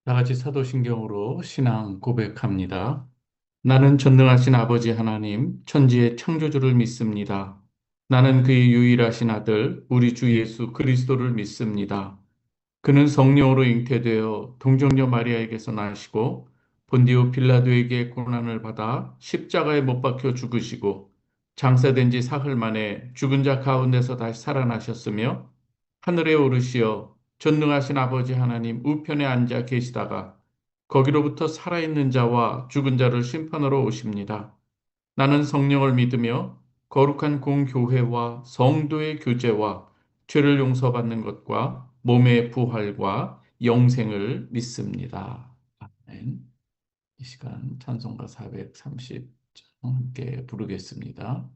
다 같이 사도신경으로 신앙 고백합니다. 나는 전능하신 아버지 하나님, 천지의 창조주를 믿습니다. 나는 그의 유일하신 아들, 우리 주 예수 그리스도를 믿습니다. 그는 성령으로 잉태되어 동정녀 마리아에게서 나시고 본디오 빌라도에게 고난을 받아 십자가에 못 박혀 죽으시고 장사된 지 사흘 만에 죽은 자 가운데서 다시 살아나셨으며 하늘에 오르시어 전능하신 아버지 하나님 우편에 앉아 계시다가 거기로부터 살아있는 자와 죽은 자를 심판하러 오십니다. 나는 성령을 믿으며 거룩한 공교회와 성도의 교제와 죄를 용서받는 것과 몸의 부활과 영생을 믿습니다. 아멘. 이 시간 찬송가 430장 함께 부르겠습니다.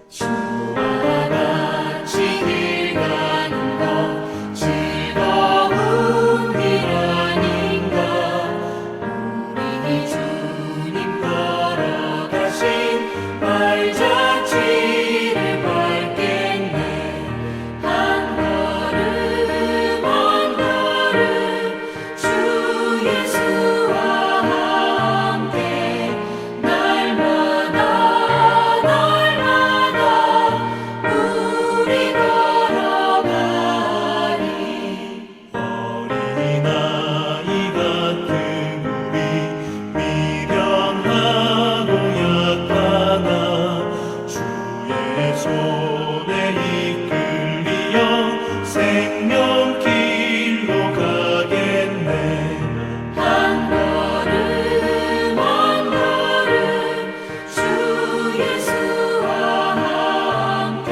주와 같이 길 가는 것 즐거운 길 아닌가. 우리 주님 걸어가신 발자취를 밟겠네. 한 걸음 한 걸음 주 예수와 함께 날마다 우리 걸어가리. 어린아이 같은 우리 미련하고 약하나 주의 손에 이끌리어 생명길로 가겠네. 한 걸음 한 걸음 주 예수와 함께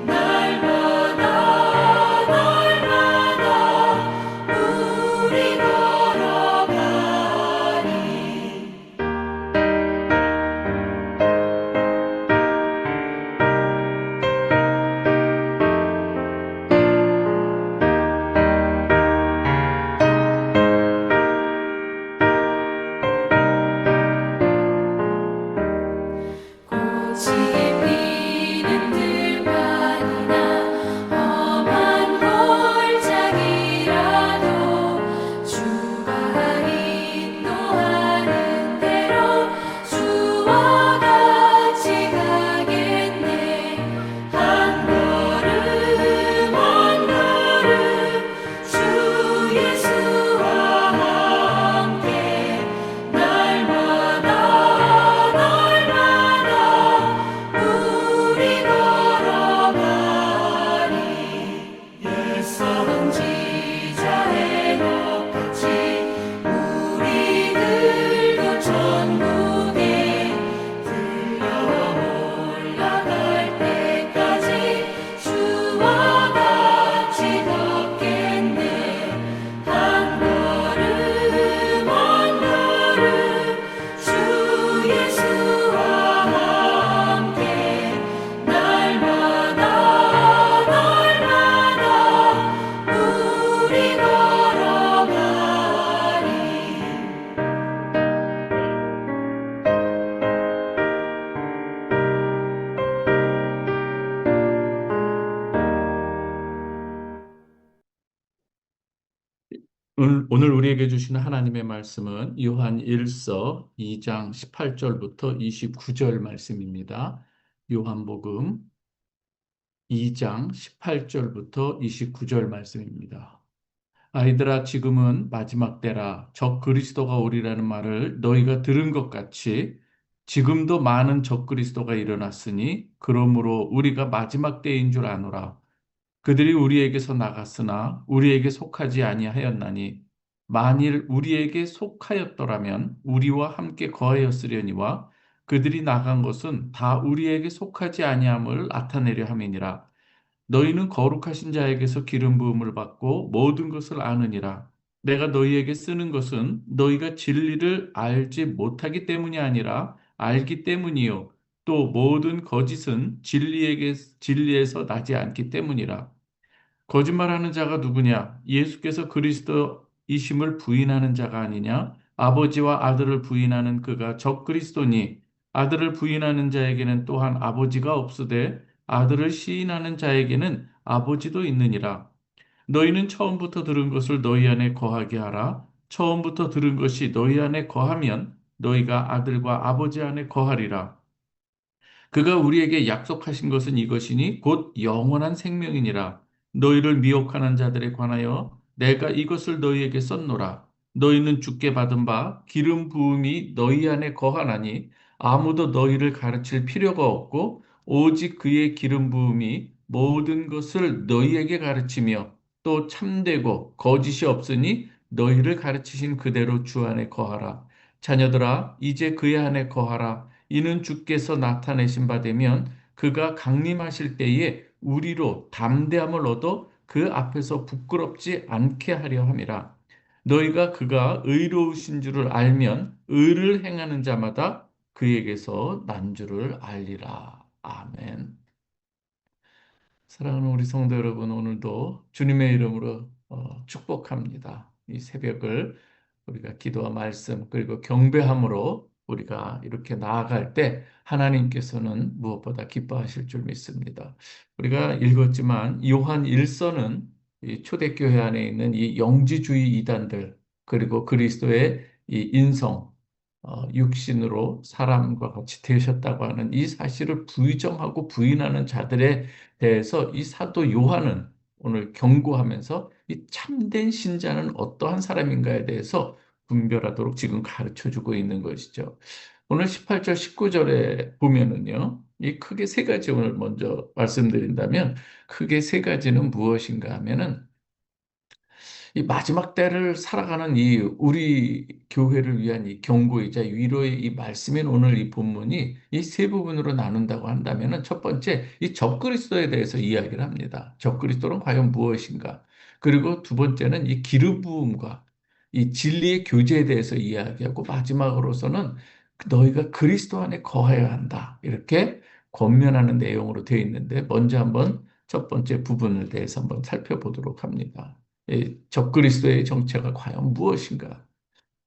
날마다 우리 걸어가리. 꽃이 피는 들판이나 험한 골짜기라도 주가 인도하는 대로 주와 같이 가겠네. 한 걸음 한 걸음 주 예수와 함께 날마다 우리 걸어가리. 옛 선지자 헤롯같이 우리들도 천국에 들려 올라갈 때까지 주와 같이 걷겠네. 한 걸음 한 걸음 주 예수와 함께 날마다 우리 걸어가리. 오늘 우리에게 주시는 하나님의 말씀은 요한 1서 2장 18절부터 29절 말씀입니다. 요한복음 2장 18절부터 29절 말씀입니다. 아이들아, 지금은 마지막 때라. 적 그리스도가 오리라는 말을 너희가 들은 것 같이 지금도 많은 적 그리스도가 일어났으니 그러므로 우리가 마지막 때인 줄 아노라. 그들이 우리에게서 나갔으나 우리에게 속하지 아니하였나니 만일 우리에게 속하였더라면 우리와 함께 거하였으려니와 그들이 나간 것은 다 우리에게 속하지 아니함을 나타내려 함이니라. 너희는 거룩하신 자에게서 기름 부음을 받고 모든 것을 아느니라. 내가 너희에게 쓰는 것은 너희가 진리를 알지 못하기 때문이 아니라 알기 때문이요. 또 모든 거짓은 진리에서 나지 않기 때문이라. 거짓말하는 자가 누구냐? 예수께서 이심을 부인하는 자가 아니냐? 아버지와 아들을 부인하는 그가 적그리스도니 아들을 부인하는 자에게는 또한 아버지가 없으되 아들을 시인하는 자에게는 아버지도 있느니라. 너희는 처음부터 들은 것을 너희 안에 거하게 하라. 처음부터 들은 것이 너희 안에 거하면 너희가 아들과 아버지 안에 거하리라. 그가 우리에게 약속하신 것은 이것이니 곧 영원한 생명이니라. 너희를 미혹하는 자들에 관하여 내가 이것을 너희에게 썼노라. 너희는 주께 받은 바 기름 부음이 너희 안에 거하나니 아무도 너희를 가르칠 필요가 없고 오직 그의 기름 부음이 모든 것을 너희에게 가르치며 또 참되고 거짓이 없으니 너희를 가르치신 그대로 주 안에 거하라. 자녀들아 이제 그의 안에 거하라. 이는 주께서 나타내신 바 되면 그가 강림하실 때에 우리로 담대함을 얻어 그 앞에서 부끄럽지 않게 하려 함이라. 너희가 그가 의로우신 줄을 알면 의를 행하는 자마다 그에게서 난 줄을 알리라. 아멘. 사랑하는 우리 성도 여러분, 오늘도 주님의 이름으로 축복합니다. 이 새벽을 우리가 기도와 말씀 그리고 경배함으로 우리가 이렇게 나아갈 때 하나님께서는 무엇보다 기뻐하실 줄 믿습니다. 우리가 읽었지만 요한 1서는 이 초대교회 안에 있는 이 영지주의 이단들 그리고 그리스도의 이 인성, 육신으로 사람과 같이 되셨다고 하는 이 사실을 부정하고 부인하는 자들의 대해서 이 사도 요한은 오늘 경고하면서 이 참된 신자는 어떠한 사람인가에 대해서 분별하도록 지금 가르쳐 주고 있는 것이죠. 오늘 18절, 19절에 보면은요, 이 크게 세 가지 오늘 먼저 말씀드린다면, 크게 세 가지는 무엇인가 하면은 이 마지막 때를 살아가는 이 우리 교회를 위한 이 경고이자 위로의 이 말씀인 오늘 이 본문이 이 세 부분으로 나눈다고 한다면은 첫 번째 이 적그리스도에 대해서 이야기를 합니다. 적그리스도는 과연 무엇인가? 그리고 두 번째는 이 기름 부음과 이 진리의 교제에 대해서 이야기하고 마지막으로서는 너희가 그리스도 안에 거해야 한다. 이렇게 권면하는 내용으로 되어 있는데 먼저 한번 첫 번째 부분을 대해서 한번 살펴보도록 합니다. 적그리스도의 정체가 과연 무엇인가?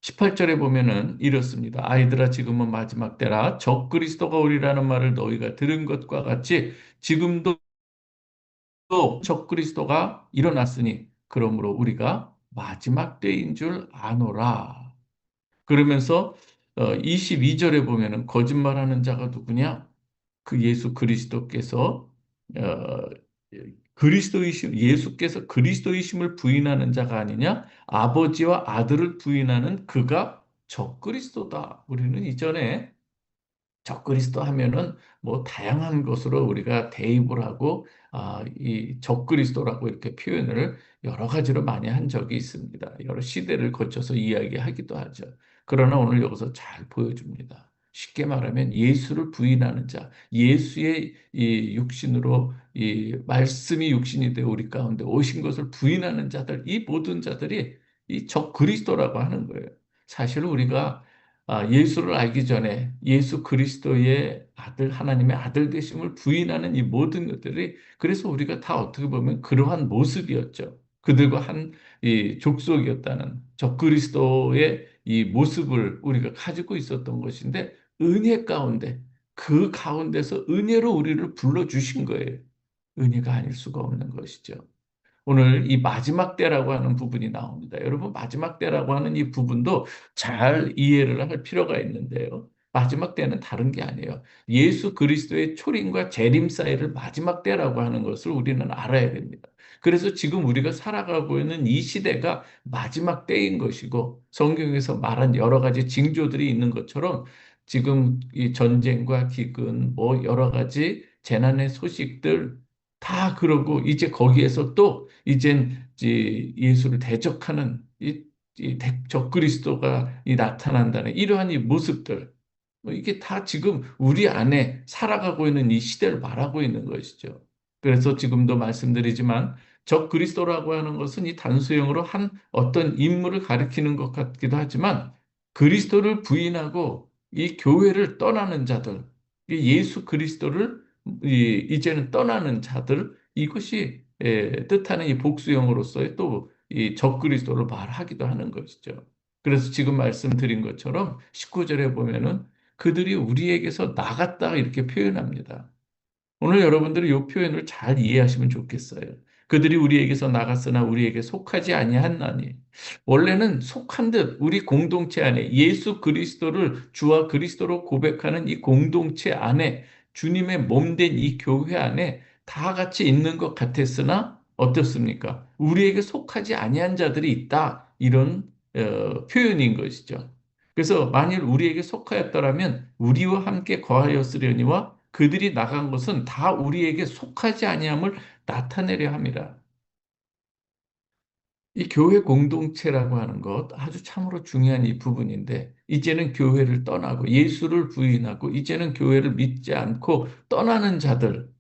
18절에 보면은 이렇습니다. 아이들아 지금은 마지막 때라 적그리스도가 오리라는 말을 너희가 들은 것과 같이 지금도 적그리스도가 일어났으니 그러므로 우리가 마지막 때인 줄 아노라. 그러면서 22절에 보면은 거짓말하는 자가 누구냐? 그 예수 그리스도께서 어, 예수께서 그리스도이심을 부인하는 자가 아니냐? 아버지와 아들을 부인하는 그가 적그리스도다. 우리는 이전에 적그리스도 하면은 뭐 다양한 것으로 우리가 대입을 하고 이 적그리스도라고 이렇게 표현을 여러 가지로 많이 한 적이 있습니다. 여러 시대를 거쳐서 이야기하기도 하죠. 그러나 오늘 여기서 잘 보여줍니다. 쉽게 말하면 예수를 부인하는 자, 예수의 이 육신으로 이 말씀이 육신이 되어 우리 가운데 오신 것을 부인하는 자들, 이 모든 자들이 이 적그리스도라고 하는 거예요. 사실 우리가 예수를 알기 전에 예수 그리스도의 아들, 하나님의 아들 되심을 부인하는 이 모든 것들이 그래서 우리가 다 어떻게 보면 그러한 모습이었죠. 그들과 한 이 족속이었다는 저 그리스도의 이 모습을 우리가 가지고 있었던 것인데 은혜 가운데 그 가운데서 은혜로 우리를 불러주신 거예요. 은혜가 아닐 수가 없는 것이죠. 오늘 이 마지막 때라고 하는 부분이 나옵니다. 여러분, 마지막 때라고 하는 이 부분도 잘 이해를 할 필요가 있는데요. 마지막 때는 다른 게 아니에요. 예수 그리스도의 초림과 재림 사이를 마지막 때라고 하는 것을 우리는 알아야 됩니다. 그래서 지금 우리가 살아가고 있는 이 시대가 마지막 때인 것이고 성경에서 말한 여러 가지 징조들이 있는 것처럼 지금 이 전쟁과 기근, 뭐 여러 가지 재난의 소식들 다 그러고 이제 거기에서 또 이젠 예수를 대적하는 이 적그리스도가 나타난다는 이러한 이 모습들 이게 다 지금 우리 안에 살아가고 있는 이 시대를 말하고 있는 것이죠. 그래서 지금도 말씀드리지만 적그리스도라고 하는 것은 이 단수형으로 한 어떤 인물을 가리키는 것 같기도 하지만 그리스도를 부인하고 이 교회를 떠나는 자들, 이 예수 그리스도를 이제는 떠나는 자들 이것이 뜻하는 이 복수형으로서의 또 이 적그리스도를 말하기도 하는 것이죠. 그래서 지금 말씀드린 것처럼 19절에 보면은 그들이 우리에게서 나갔다 이렇게 표현합니다. 오늘 여러분들이 이 표현을 잘 이해하시면 좋겠어요. 그들이 우리에게서 나갔으나 우리에게 속하지 아니하나니. 원래는 속한 듯 우리 공동체 안에 예수 그리스도를 주와 그리스도로 고백하는 이 공동체 안에 주님의 몸된 이 교회 안에 다 같이 있는 것 같았으나 어떻습니까? 우리에게 속하지 아니한 자들이 있다. 이런 표현인 것이죠. 그래서 만일 우리에게 속하였더라면 우리와 함께 거하였으려니와 그들이 나간 것은 다 우리에게 속하지 아니함을 나타내려 함이라. 이 교회 공동체라고 하는 것 아주 참으로 중요한 이 부분인데 이제는 교회를 떠나고 예수를 부인하고 이제는 교회를 믿지 않고 떠나는 자들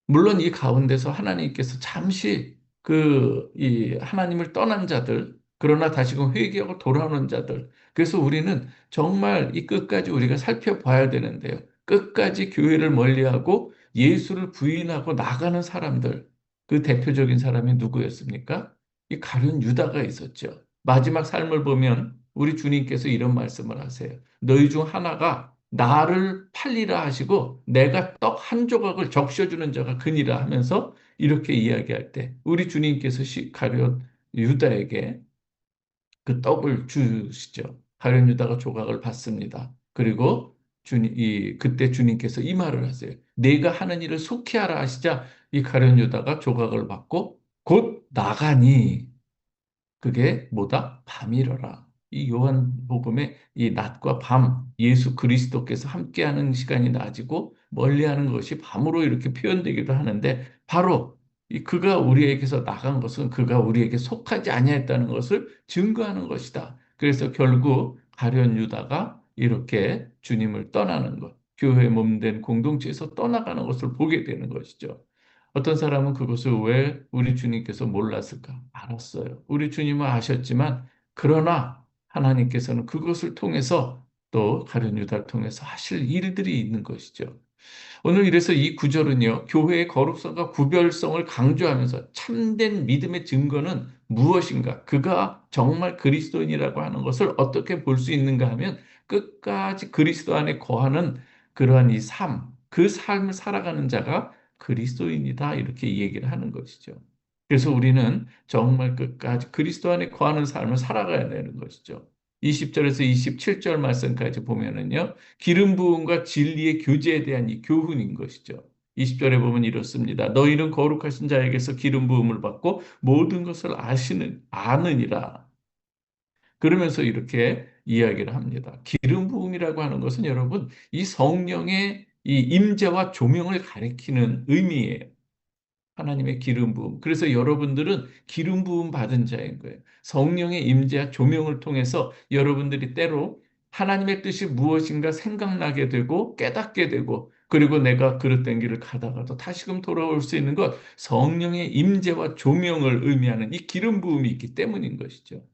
물론 이 가운데서 하나님께서 잠시 이 하나님을 떠난 자들, 그러나 다시금 회개하고 돌아오는 자들. 그래서 우리는 정말 이 끝까지 우리가 살펴봐야 되는데요. 끝까지 교회를 멀리하고 예수를 부인하고 나가는 사람들. 그 대표적인 사람이 누구였습니까? 이 가룟 유다가 있었죠. 마지막 삶을 보면 우리 주님께서 이런 말씀을 하세요. 너희 중 하나가 나를 팔리라 하시고 내가 떡 한 조각을 적셔주는 자가 그니라 하면서 이렇게 이야기할 때 우리 주님께서 가룟 유다에게 그 떡을 주시죠. 가룟 유다가 조각을 받습니다. 그리고 그때 주님께서 이 말을 하세요. 내가 하는 일을 속히 하라 하시자 이 가룟 유다가 조각을 받고 곧 나가니 그게 뭐다? 밤이러라. 이 요한복음의 이 낮과 밤, 예수 그리스도께서 함께하는 시간이 낮이고 멀리하는 것이 밤으로 이렇게 표현되기도 하는데 바로 그가 우리에게서 나간 것은 그가 우리에게 속하지 아니했다는 것을 증거하는 것이다. 그래서 결국 가룟 유다가 이렇게 주님을 떠나는 것, 교회 몸된 공동체에서 떠나가는 것을 보게 되는 것이죠. 어떤 사람은 그것을 왜 우리 주님께서 몰랐을까? 알았어요. 우리 주님은 아셨지만, 그러나 하나님께서는 그것을 통해서 또 가룟 유다를 통해서 하실 일들이 있는 것이죠. 오늘 이래서 이 구절은요, 교회의 거룩성과 구별성을 강조하면서 참된 믿음의 증거는 무엇인가? 그가 정말 그리스도인이라고 하는 것을 어떻게 볼 수 있는가 하면 끝까지 그리스도 안에 거하는 그러한 이 삶, 그 삶을 살아가는 자가 그리스도인이다. 이렇게 얘기를 하는 것이죠. 그래서 우리는 정말 끝까지 그리스도 안에 거하는 삶을 살아가야 되는 것이죠. 20절에서 27절 말씀까지 보면은요, 기름 부음과 진리의 교제에 대한 이 교훈인 것이죠. 20절에 보면 이렇습니다. 너희는 거룩하신 자에게서 기름 부음을 받고 모든 것을 아느니라. 그러면서 이렇게 이야기를 합니다. 기름 부음이라고 하는 것은 여러분, 이 성령의 이 임재와 조명을 가리키는 의미예요. 하나님의 기름 부음. 그래서 여러분들은 기름 부음 받은 자인 거예요. 성령의 임재와 조명을 통해서 여러분들이 때로 하나님의 뜻이 무엇인가 생각나게 되고 깨닫게 되고 그리고 내가 그릇된 길을 가다가도 다시금 돌아올 수 있는 것 성령의 임재와 조명을 의미하는 이 기름 부음이 있기 때문인 것이죠.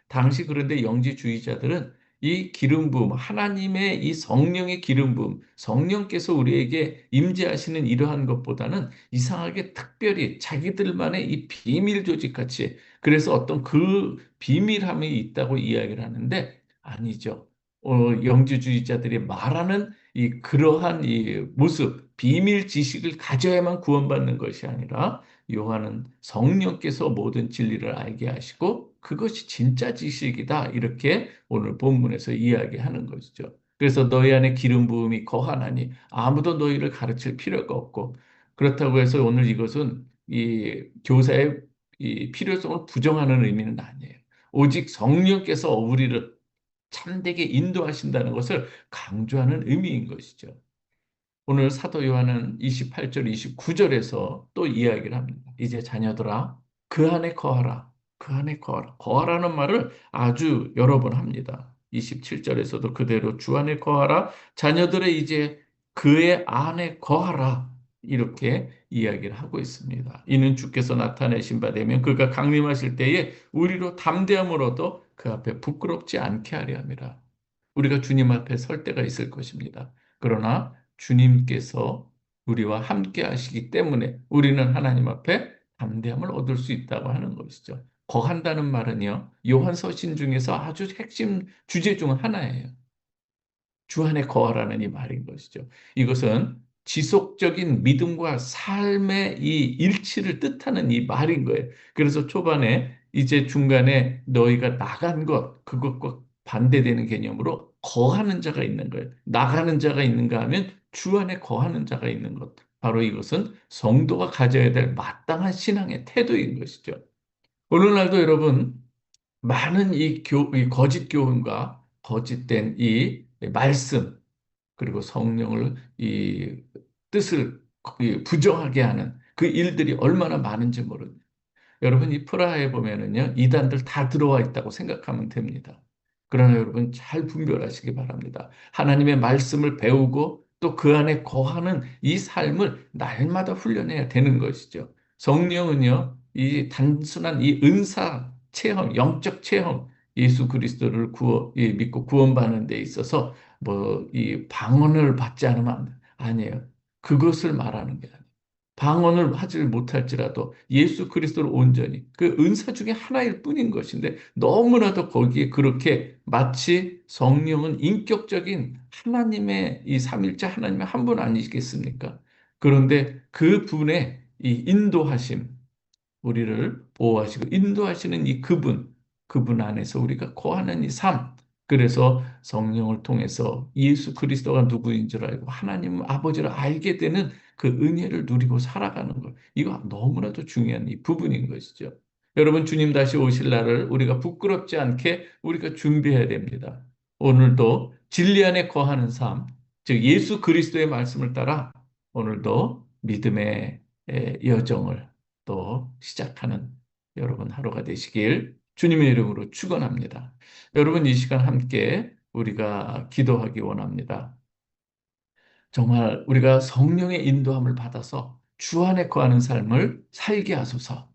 당시 그런데 영지주의자들은 이 기름 부음, 하나님의 이 성령의 기름 부음, 성령께서 우리에게 임재하시는 이러한 것보다는 이상하게 특별히 자기들만의 이 비밀 조직 같이 그래서 어떤 그 비밀함이 있다고 이야기를 하는데 아니죠. 영지주의자들이 말하는 이 그러한 이 모습, 비밀 지식을 가져야만 구원받는 것이 아니라 요한은 성령께서 모든 진리를 알게 하시고 그것이 진짜 지식이다. 이렇게 오늘 본문에서 이야기하는 것이죠. 그래서 너희 안에 기름 부음이 거하나니 아무도 너희를 가르칠 필요가 없고 그렇다고 해서 오늘 이것은 이 교사의 이 필요성을 부정하는 의미는 아니에요. 오직 성령께서 우리를 참되게 인도하신다는 것을 강조하는 의미인 것이죠. 오늘 사도 요한은 28절, 29절에서 또 이야기를 합니다. 이제 자녀들아, 그 안에 거하라. 그 안에 거하라. 거하라는 말을 아주 여러 번 합니다. 27절에서도 그대로 주 안에 거하라. 자녀들의 이제 그의 안에 거하라. 이렇게 이야기를 하고 있습니다. 이는 주께서 나타내신 바 되면 그가 강림하실 때에 우리로 담대함으로도 그 앞에 부끄럽지 않게 하려 함이라. 우리가 주님 앞에 설 때가 있을 것입니다. 그러나 주님께서 우리와 함께 하시기 때문에 우리는 하나님 앞에 담대함을 얻을 수 있다고 하는 것이죠. 거한다는 말은요, 요한 서신 중에서 아주 핵심 주제 중 하나예요. 주 안에 거하라는 이 말인 것이죠. 이것은 지속적인 믿음과 삶의 이 일치를 뜻하는 이 말인 거예요. 그래서 초반에 이제 중간에 너희가 나간 것, 그것과 반대되는 개념으로 거하는 자가 있는 거예요. 나가는 자가 있는가 하면 주 안에 거하는 자가 있는 것. 바로 이것은 성도가 가져야 될 마땅한 신앙의 태도인 것이죠. 오늘날도 여러분, 많은 이 거짓 교훈과 거짓된 이 말씀, 그리고 성령을 이 뜻을 부정하게 하는 그 일들이 얼마나 많은지 모릅니다. 여러분, 이 프라하에 보면은요, 이단들 다 들어와 있다고 생각하면 됩니다. 그러나 여러분 잘 분별하시기 바랍니다. 하나님의 말씀을 배우고 또 그 안에 거하는 이 삶을 날마다 훈련해야 되는 것이죠. 성령은요, 이 단순한 이 은사 체험, 영적 체험, 예수 그리스도를 믿고 구원받는 데 있어서 뭐 이 방언을 받지 않으면 아니에요. 그것을 말하는 게 아니에요. 방언을 하지 못할지라도 예수 그리스도를 온전히 그 은사 중에 하나일 뿐인 것인데 너무나도 거기에 그렇게 마치 성령은 인격적인 하나님의 이 삼일체 하나님의 한 분 아니겠습니까? 그런데 그 분의 이 인도하심, 우리를 보호하시고 인도하시는 이 그분 안에서 우리가 거하는 이 삶, 그래서 성령을 통해서 예수 그리스도가 누구인 줄 알고 하나님 아버지를 알게 되는 그 은혜를 누리고 살아가는 것. 이거 너무나도 중요한 이 부분인 것이죠. 여러분, 주님 다시 오실 날을 우리가 부끄럽지 않게 우리가 준비해야 됩니다. 오늘도 진리 안에 거하는 삶, 즉 예수 그리스도의 말씀을 따라 오늘도 믿음의 여정을 또 시작하는 여러분 하루가 되시길 주님의 이름으로 축원합니다. 여러분, 이 시간 함께 우리가 기도하기 원합니다. 정말 우리가 성령의 인도함을 받아서 주 안에 거하는 삶을 살게 하소서.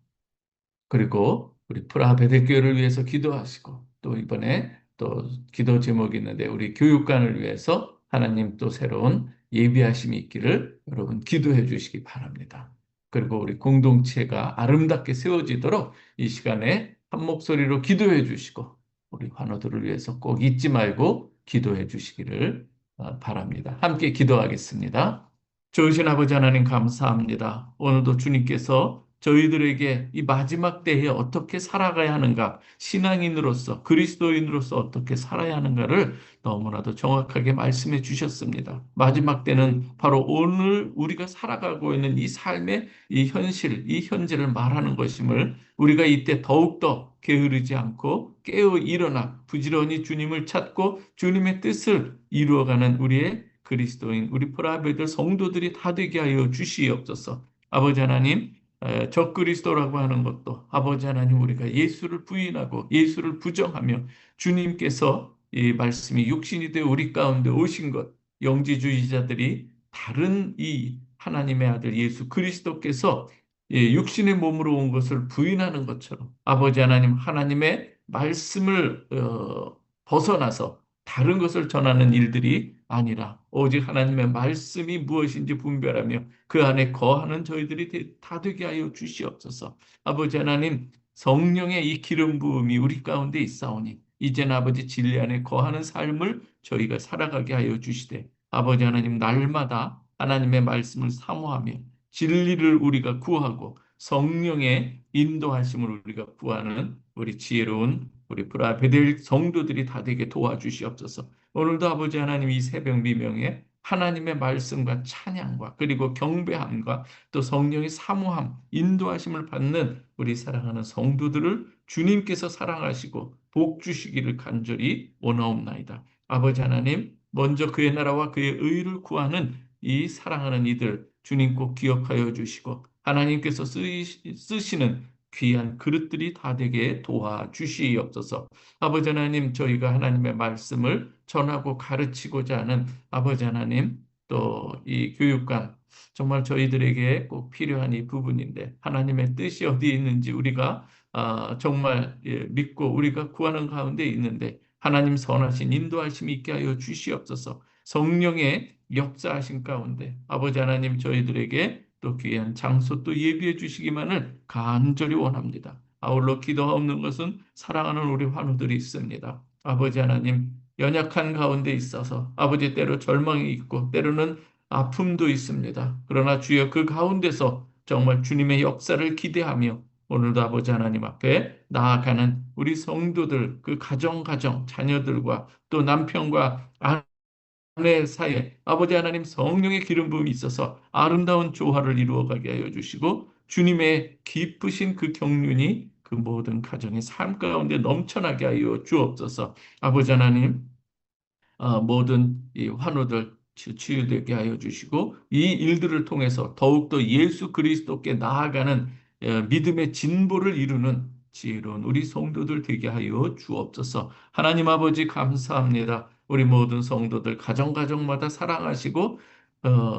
그리고 우리 프라하 베델교회를 위해서 기도하시고 또 이번에 또 기도 제목이 있는데 우리 교육관을 위해서 하나님 또 새로운 예비하심이 있기를 여러분 기도해 주시기 바랍니다. 그리고 우리 공동체가 아름답게 세워지도록 이 시간에 한 목소리로 기도해 주시고 우리 환우들을 위해서 꼭 잊지 말고 기도해 주시기를 바랍니다. 함께 기도하겠습니다. 좋으신 아버지 하나님 감사합니다. 오늘도 주님께서 저희들에게 이 마지막 때에 어떻게 살아가야 하는가, 신앙인으로서, 그리스도인으로서 어떻게 살아야 하는가를 너무나도 정확하게 말씀해 주셨습니다. 마지막 때는 바로 오늘 우리가 살아가고 있는 이 삶의 이 현실, 이 현재를 말하는 것임을 우리가 이때 더욱더 게으르지 않고 깨어 일어나 부지런히 주님을 찾고 주님의 뜻을 이루어가는 우리의 그리스도인, 우리 프라베들 성도들이 다 되게 하여 주시옵소서. 아버지 하나님, 적그리스도라고 하는 것도 아버지 하나님 우리가 예수를 부인하고 예수를 부정하며 주님께서 이 말씀이 육신이 되어 우리 가운데 오신 것, 영지주의자들이 다른 이 하나님의 아들 예수 그리스도께서 육신의 몸으로 온 것을 부인하는 것처럼 아버지 하나님 하나님의 말씀을 벗어나서 다른 것을 전하는 일들이 아니라 오직 하나님의 말씀이 무엇인지 분별하며 그 안에 거하는 저희들이 다 되게 하여 주시옵소서. 아버지 하나님, 성령의 이 기름 부음이 우리 가운데 있사오니 이제는 아버지 진리 안에 거하는 삶을 저희가 살아가게 하여 주시되 아버지 하나님 날마다 하나님의 말씀을 사모하며 진리를 우리가 구하고 성령의 인도하심을 우리가 구하는 우리 지혜로운 우리 브라베델 성도들이 다 되게 도와주시옵소서. 오늘도 아버지 하나님 이 새벽 미명에 하나님의 말씀과 찬양과 그리고 경배함과 또 성령의 사모함, 인도하심을 받는 우리 사랑하는 성도들을 주님께서 사랑하시고 복 주시기를 간절히 원하옵나이다. 아버지 하나님, 먼저 그의 나라와 그의 의를 구하는 이 사랑하는 이들 주님 꼭 기억하여 주시고 하나님께서 쓰시는 귀한 그릇들이 다 되게 도와주시옵소서. 아버지 하나님, 저희가 하나님의 말씀을 전하고 가르치고자 하는 아버지 하나님, 또 이 교육관 정말 저희들에게 꼭 필요한 이 부분인데 하나님의 뜻이 어디에 있는지 우리가 정말 믿고 우리가 구하는 가운데 있는데 하나님 선하신 인도하심이 있게 하여 주시옵소서. 성령의 역사하신 가운데 아버지 하나님 저희들에게 또 귀한 장소 또 예비해 주시기만을 간절히 원합니다. 아울러 기도하옵는 것은 사랑하는 우리 환우들이 있습니다. 아버지 하나님, 연약한 가운데 있어서 아버지 때로 절망이 있고 때로는 아픔도 있습니다. 그러나 주여 그 가운데서 정말 주님의 역사를 기대하며 오늘도 아버지 하나님 앞에 나아가는 우리 성도들, 그 가정, 자녀들과 또 남편과 아내 사이에 아버지 하나님 성령의 기름 부음이 있어서 아름다운 조화를 이루어가게 하여 주시고 주님의 기쁘신 그 경륜이 그 모든 가정의 삶 가운데 넘쳐나게 하여 주옵소서. 아버지 하나님, 모든 이 환우들 치유되게 하여 주시고 이 일들을 통해서 더욱더 예수 그리스도께 나아가는 믿음의 진보를 이루는 지혜로운 우리 성도들 되게 하여 주옵소서. 하나님 아버지 감사합니다. 우리 모든 성도들 가정마다 사랑하시고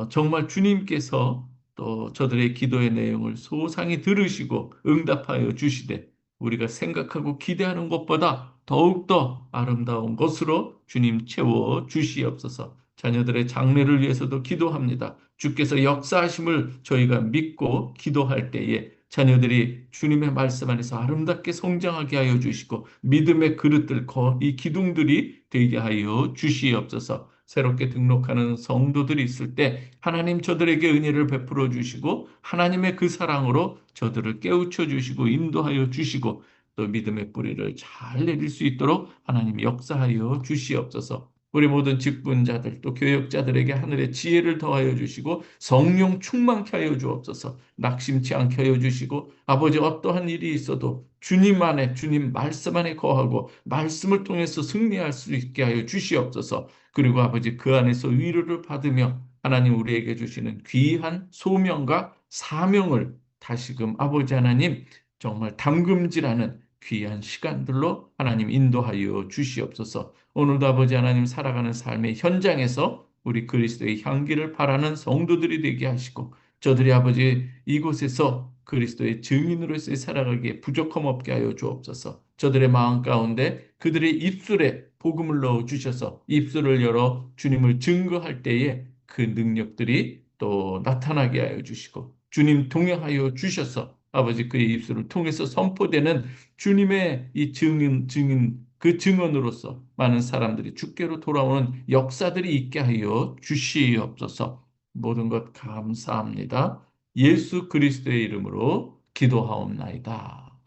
정말 주님께서 또 저들의 기도의 내용을 소상히 들으시고 응답하여 주시되 우리가 생각하고 기대하는 것보다 더욱더 아름다운 것으로 주님 채워 주시옵소서. 자녀들의 장래를 위해서도 기도합니다. 주께서 역사하심을 저희가 믿고 기도할 때에 자녀들이 주님의 말씀 안에서 아름답게 성장하게 하여 주시고 믿음의 그릇들, 이 기둥들이 되게 하여 주시옵소서. 새롭게 등록하는 성도들이 있을 때 하나님 저들에게 은혜를 베풀어 주시고 하나님의 그 사랑으로 저들을 깨우쳐 주시고 인도하여 주시고 또 믿음의 뿌리를 잘 내릴 수 있도록 하나님 역사하여 주시옵소서. 우리 모든 직분자들 또 교역자들에게 하늘의 지혜를 더하여 주시고 성령 충만케 하여 주옵소서. 낙심치 않게 하여 주시고 아버지 어떠한 일이 있어도 주님 안에 주님 말씀 안에 거하고 말씀을 통해서 승리할 수 있게 하여 주시옵소서. 그리고 아버지 그 안에서 위로를 받으며 하나님 우리에게 주시는 귀한 소명과 사명을 다시금 아버지 하나님 정말 담금질하는 귀한 시간들로 하나님 인도하여 주시옵소서. 오늘도 아버지 하나님 살아가는 삶의 현장에서 우리 그리스도의 향기를 바라는 성도들이 되게 하시고 저들이 아버지 이곳에서 그리스도의 증인으로서 살아가기에 부족함 없게 하여 주옵소서. 저들의 마음 가운데 그들의 입술에 복음을 넣어 주셔서 입술을 열어 주님을 증거할 때에 그 능력들이 또 나타나게 하여 주시고 주님 동행하여 주셔서 아버지 그의 입술을 통해서 선포되는 주님의 이 증인 그 증언으로서 많은 사람들이 주께로 돌아오는 역사들이 있게 하여 주시옵소서. 모든 것 감사합니다. 예수 그리스도의 이름으로 기도하옵나이다.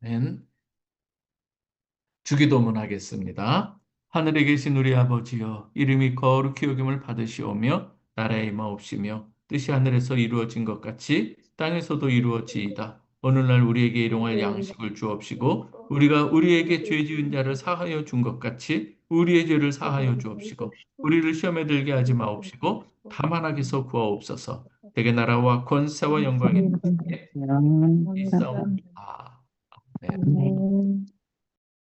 아멘. 주기도문 하겠습니다. 하늘에 계신 우리 아버지여, 이름이 거룩히 여김을 받으시오며, 나라의 임하옵시며, 뜻이 하늘에서 이루어진 것 같이 땅에서도 이루어지이다. 오늘날 우리에게 일용할 양식을 주옵시고, 우리가 우리에게 죄 지은 자를 사하여 준 것 같이 우리의 죄를 사하여 주옵시고, 우리를 시험에 들게 하지 마옵시고, 다만 악에서 구하옵소서. 대개 나라와 권세와 영광이 있사옵나이다. 아멘.